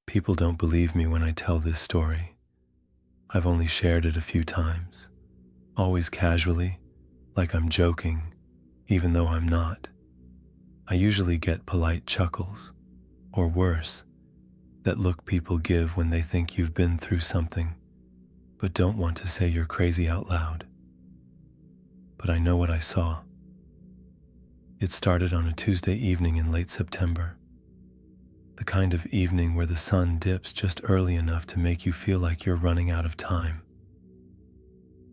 People don't believe me when I tell this story. I've only shared it a few times, always casually, like I'm joking, even though I'm not. I usually get polite chuckles, or worse, that look people give when they think you've been through something, but don't want to say you're crazy out loud. But I know what I saw. It started on a Tuesday evening in late September. The kind of evening where the sun dips just early enough to make you feel like you're running out of time.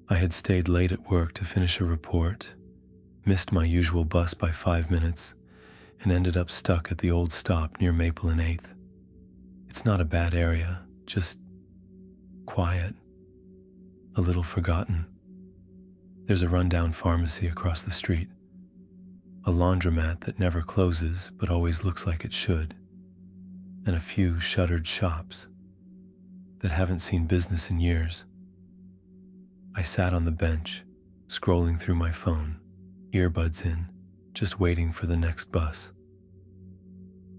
I had stayed late at work to finish a report, missed my usual bus by 5 minutes, and ended up stuck at the old stop near Maple and 8th. It's not a bad area, just quiet, a little forgotten. There's a rundown pharmacy across the street, a laundromat that never closes but always looks like it should, and a few shuttered shops that haven't seen business in years. I sat on the bench, scrolling through my phone, earbuds in, just waiting for the next bus.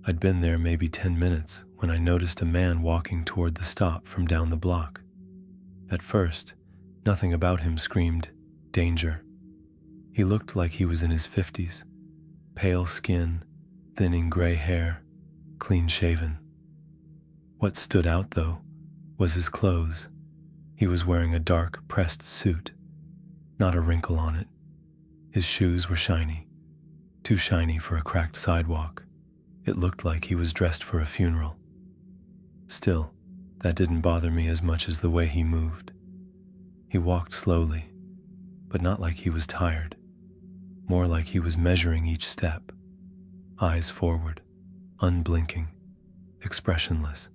I'd been there maybe 10 minutes when I noticed a man walking toward the stop from down the block. At first, nothing about him screamed, danger. He looked like he was in his 50s, pale skin, thinning gray hair, clean shaven. What stood out, though, was his clothes. He was wearing a dark, pressed suit, not a wrinkle on it. His shoes were shiny, too shiny for a cracked sidewalk. It looked like he was dressed for a funeral. Still, that didn't bother me as much as the way he moved. He walked slowly, but not like he was tired, more like he was measuring each step, eyes forward, unblinking, expressionless,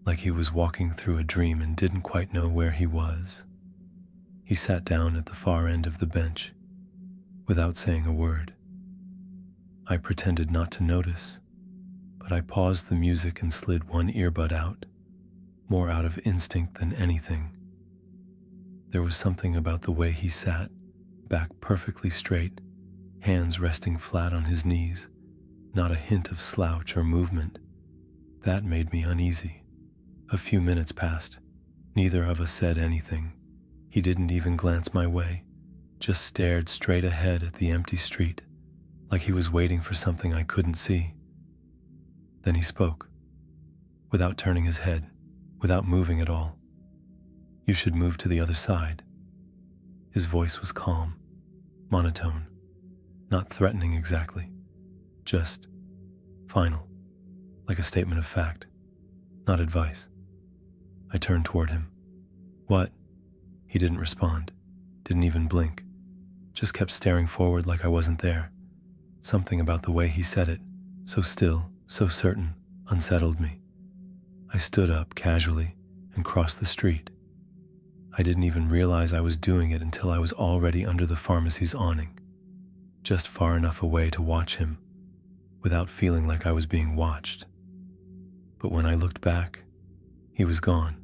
like he was walking through a dream and didn't quite know where he was. He sat down at the far end of the bench, without saying a word. I pretended not to notice, but I paused the music and slid one earbud out, more out of instinct than anything. There was something about the way he sat, back perfectly straight, hands resting flat on his knees, not a hint of slouch or movement. That made me uneasy. A few minutes passed. Neither of us said anything. He didn't even glance my way, just stared straight ahead at the empty street, like he was waiting for something I couldn't see. Then he spoke, without turning his head, without moving at all. You should move to the other side. His voice was calm, monotone, not threatening exactly, just final, like a statement of fact, not advice. I turned toward him. What? He didn't respond, didn't even blink, just kept staring forward like I wasn't there. Something about the way he said it, so still, so certain, unsettled me. I stood up casually and crossed the street. I didn't even realize I was doing it until I was already under the pharmacy's awning, just far enough away to watch him, without feeling like I was being watched. But when I looked back, he was gone.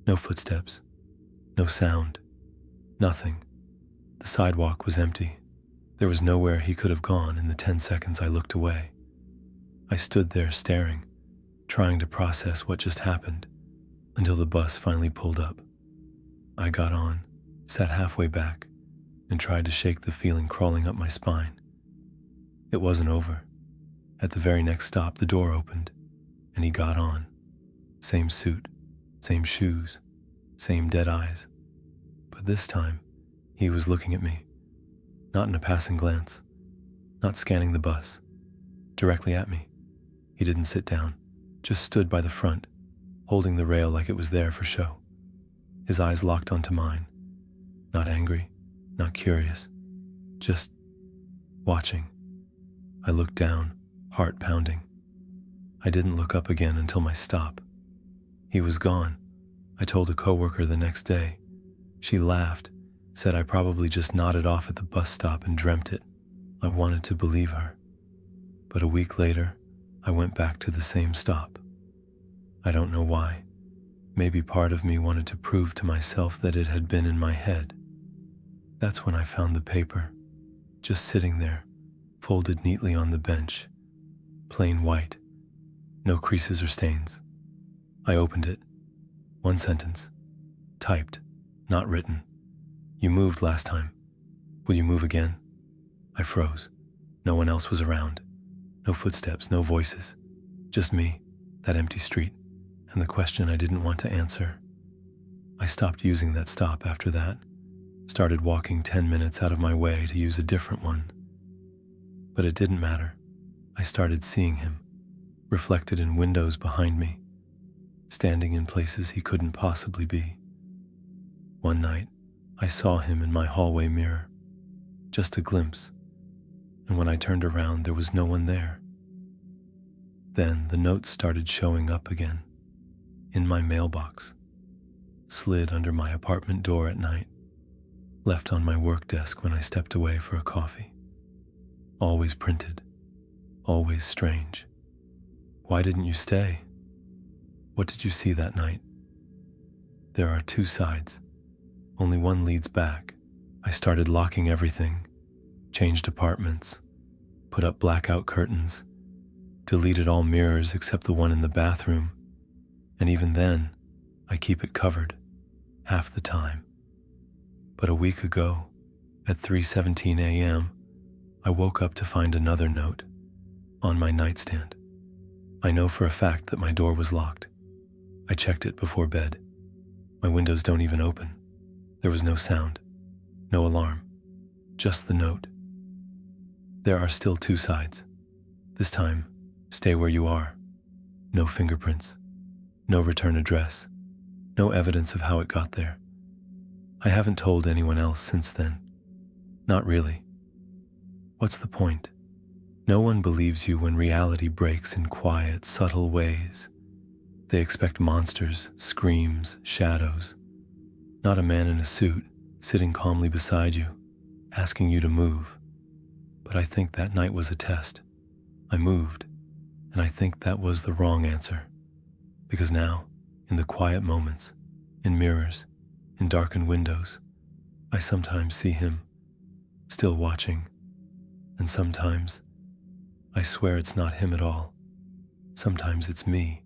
No footsteps, no sound, nothing. The sidewalk was empty. There was nowhere he could have gone in the 10 seconds I looked away. I stood there staring, trying to process what just happened, until the bus finally pulled up. I got on, sat halfway back, and tried to shake the feeling crawling up my spine. It wasn't over. At the very next stop, the door opened, and he got on. Same suit, same shoes, same dead eyes. But this time, he was looking at me, not in a passing glance, not scanning the bus, directly at me. He didn't sit down, just stood by the front, holding the rail like it was there for show. His eyes locked onto mine, not angry, not curious, just watching. I looked down, heart pounding. I didn't look up again until my stop. He was gone. I told a coworker the next day. She laughed, said I probably just nodded off at the bus stop and dreamt it. I wanted to believe her. But a week later, I went back to the same stop. I don't know why. Maybe part of me wanted to prove to myself that it had been in my head. That's when I found the paper, just sitting there, folded neatly on the bench, plain white, no creases or stains, I opened it. One sentence. Typed, not written. You moved last time. Will you move again? I froze. No one else was around. No footsteps, no voices. Just me, that empty street, and the question I didn't want to answer. I stopped using that stop after that. Started walking 10 minutes out of my way to use a different one. But it didn't matter. I started seeing him, reflected in windows behind me, standing in places he couldn't possibly be. One night, I saw him in my hallway mirror. Just a glimpse. And when I turned around, there was no one there. Then the notes started showing up again, in my mailbox, slid under my apartment door at night, left on my work desk when I stepped away for a coffee. Always printed, always strange. Why didn't you stay? What did you see that night? There are two sides. Only one leads back. I started locking everything, changed apartments, put up blackout curtains, deleted all mirrors except the one in the bathroom, and even then, I keep it covered, half the time. But a week ago, at 3:17 a.m., I woke up to find another note on my nightstand. I know for a fact that my door was locked. I checked it before bed. My windows don't even open. There was no sound, no alarm, just the note. There are still two sides. This time, stay where you are. No fingerprints, no return address, no evidence of how it got there. I haven't told anyone else since then. Not really. What's the point? No one believes you when reality breaks in quiet, subtle ways. They expect monsters, screams, shadows. Not a man in a suit sitting calmly beside you, asking you to move. But I think that night was a test. I moved, and I think that was the wrong answer. Because now, in the quiet moments, in mirrors, in darkened windows, I sometimes see him, still watching, and sometimes I swear it's not him at all. Sometimes it's me,